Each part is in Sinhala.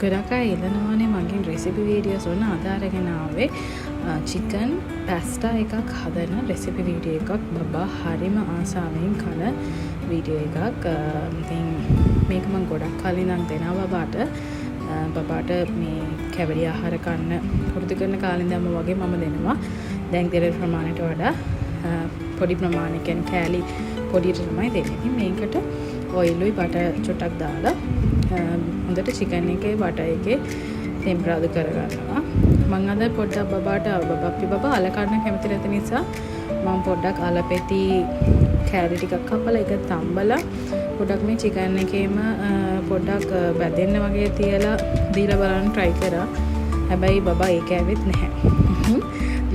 ගොඩක් අය ඉල්ලනවානේ මගෙන් රෙසිපි වීඩියෝස් වල අදාරගෙන ආවේ චිකන් පැස්ටා එකක් හදන රෙසිපි වීඩියෝ එකක් බබා හරිම ආසාවෙන් කන වීඩියෝ එකක්. ඉතින් මේක මම ගොඩක් කලින් නම් දෙනවා බබාට මේ කැවරි ආහාර කන්න පුරුදු කරන කාලේ ඉඳන්ම වගේ මම දෙනවා. දැන් දෙන ප්‍රමාණයට වඩා පොඩි ප්‍රමාණයකින් කෑලි පොඩියට තමයි දෙන්නේ. ඉතින් මේකට ඔයිලුයි බටර් චුට්ටක් දාලා හොඳට චිකන් එකේ බටර් එකේ තෙම්පරාදු කරගන්නවා. මම අද පොඩ්ඩක් බබා අල කන්න කැමති නැති නිසා මම පොඩ්ඩක් අල පෙති කෑලි ටිකක් කපලා ඒක තම්බලා පොඩ්ඩක් මේ චිකන් එකේම පොඩ්ඩක් බැදෙන්න වගේ තියලා දීලා බලන්න try කරා. හැබැයි බබා ඒක ඇවෙත් නැහැ.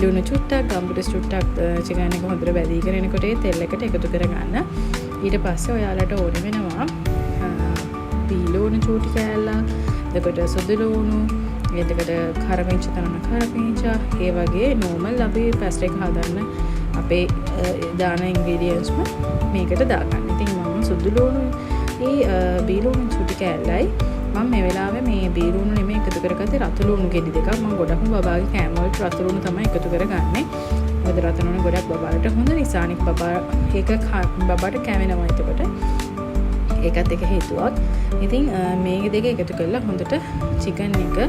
ලුණු චුට්ටක් ගම්බුඩ චුට්ටක් චිකන් එක හොඳට බැදීගෙන එනකොට ඒ තෙල් එකට එකතු කරගන්න. ඊට පස්සේ ඔයාලට ඕන වෙනවා බීලෝන චූටි කෑල්ලක්, එතකොට සුදු ලුණු, එතකොට කරපිංච තරම කරපිංච, ඒ වගේ normal අපි පැස්ටා එක හදන්න අපේ දාන ingredients මේකට දාගන්න. ඉතින් මම සුදු ලුණු බීලෝන චූටි කෑල්ලයි මම මේ වෙලාවේ මේ බීලුණු නෙමෙයි එකතු කරගත්තේ රතු ලුණු ගෙඩි දෙකක්. මම ගොඩක්ම බබාගේ කෑම වලට රතු ලුණු තමයි එකතු කරගන්නේ. මොකද රතු ලුණු ගොඩක් බබාට හොඳ නිසානේ. බබා ඒක බබාට කැවෙනවා. එතකොට ඒකත් එක හේතුවක්. ඉතින් මේ දෙක එකතු කරලා හොඳට චිකන් එක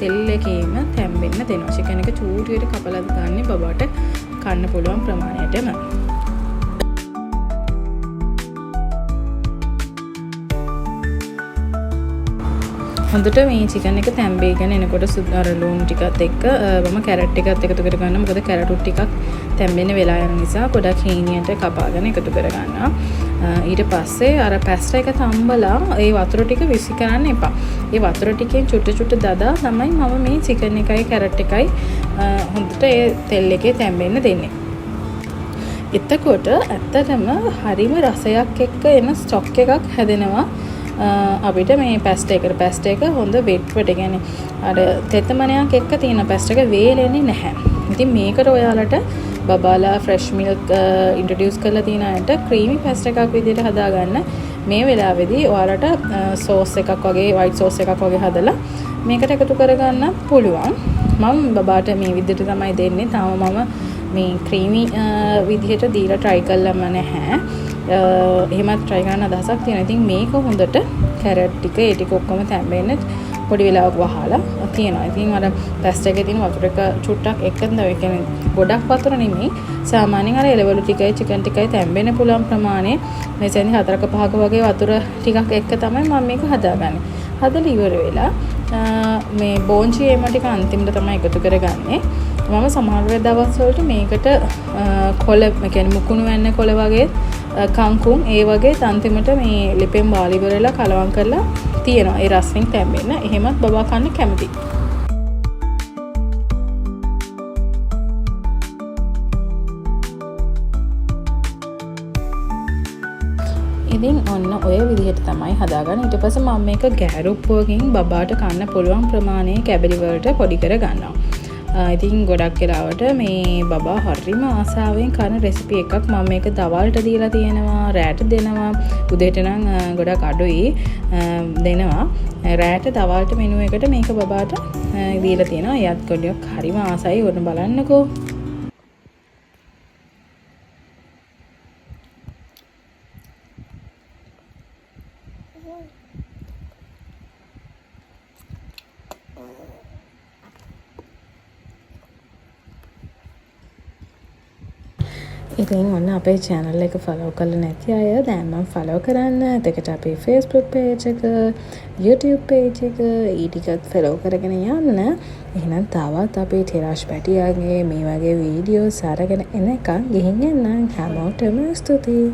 තෙල් එකේම තැම්බෙන්න දෙනවා. චිකන් එක චූටියට කපලා ගන්න බබාට කන්න පුළුවන් ප්‍රමාණයටම. හොඳට මේ චිකන් එක තැම්බේගෙන එනකොට සුදු ලුණු ටිකත් එක්ක මම කැරට් ටිකත් එකතු කරගන්නවා. මොකද කැරට් ටිකක් තැම්බෙන්න වෙලා යන නිසා ගොඩක් හීනියට කපාගෙන එකතු කරගන්නවා. ඊට පස්සේ අර පැස්ටා එක තම්බලා ඒ වතුර ටික විසි කරන්න එපා. ඒ වතුර ටිකෙන් චුට්ට දදා තමයි මම මේ චිකන් එකයි කැරට් එකයි හොඳට ඒ තෙල් එකේ තැම්බෙන්න දෙන්නේ. එතකොට ඇත්තටම හරිම රසයක් එක්ක එන ස්ටොක් එකක් හැදෙනවා. අපිට මේ පැස්ටා එක හොඳ වෙට්වට කියන්නේ අර තෙතමනයක් එක්ක තියෙන පැස්ටා එක වේලෙන්නේ නැහැ. ඉතින් මේකට ඔයාලට බබාලා ෆ්‍රෙෂ් මිල්ක් ඉන්ට්‍රොඩියුස් කරලා තියෙන අයට ක්‍රීමි පැස්ටා එකක් විදිහට හදාගන්න මේ වෙලාවේදී ඔයාලට සෝස් එකක් වගේ වයිට් සෝස් එකක් වගේ හදලා මේකට එකතු කරගන්න පුළුවන්. මම බබාට මේ විදිහට තමයි දෙන්නේ. තාම මම මේ ක්‍රීමි විදිහට දීලා try කළාම නැහැ. එහෙමත් try කරන්න අදහසක් තියෙනවා. ඉතින් මේක හොඳට කැරට් ටික ඒ ටික ඔක්කොම තැම්බෙන්න පොඩි වෙලාවක් වහලා තියෙනවා. ඉතින් අර පැස්ටා එකේ තියෙන වතුර එක චුට්ටක් එකද ඒ කියන්නේ ගොඩක් වතුර නෙමෙයි. සාමාන්‍යයෙන් අර එළවලු ටිකයි චිකන් ටිකයි තැම්බෙන්න පුළුවන් ප්‍රමාණය මෙතෙන් 4ක 5ක වගේ වතුර ටිකක් එක්ක තමයි මම මේක හදාගන්නේ. හදලා ඉවර වෙලා මේ බෝන්චි එම ටික අන්තිමට තමයි එකතු කරගන්නේ. මම සමහර දවස් වලට මේකට කොළ කියන්නේ මුකුණු වෙන්න කොළ වගේ කංකුම් ඒ වගේ අන්තිමට මේ ලිපෙන් බාලි වලලා කලවම් කරලා තියෙනවා. ඒ රසෙන් තැම්බෙන්න. එහෙමත් බබා කන්න කැමතියි. ඉතින් ඔන්න ඔය විදිහට තමයි හදාගන්නේ. ඊට පස්සේ මම මේක ගෑරුප්පුවකින් බබාට කන්න පුළුවන් ප්‍රමාණයේ කැබලි වලට පොඩි කර ගන්නවා. ඉතින් ගොඩක් වෙලාවට මේ බබා හරිම ආසාවෙන් කන රෙසිපි එකක්. මම මේක දවල්ට දීලා තියෙනවා, රෑට දෙනවා. උදේට නම් ගොඩක් අඩුයි දෙනවා. රෑට දවල්ට මෙනු එකට මේක බබාට දීලා තියෙනවා. එයත් ගොඩක් හරිම ආසයි. ඔන්න බලන්නකෝ. ඉතින් ඔන්න අපේ channel එක follow කරලා නැති අය දැන් මම follow කරන්න. එතකොට අපේ Facebook page එක, YouTube page එක ඊ ටිකත් follow කරගෙන යන්න. එහෙනම් තවත් අපේ ටිරාෂ් පැටියාගේ මේ වගේ වීඩියෝස් අරගෙන එනකන් ගිහින් යන්න. හැමෝටම ස්තුතියි.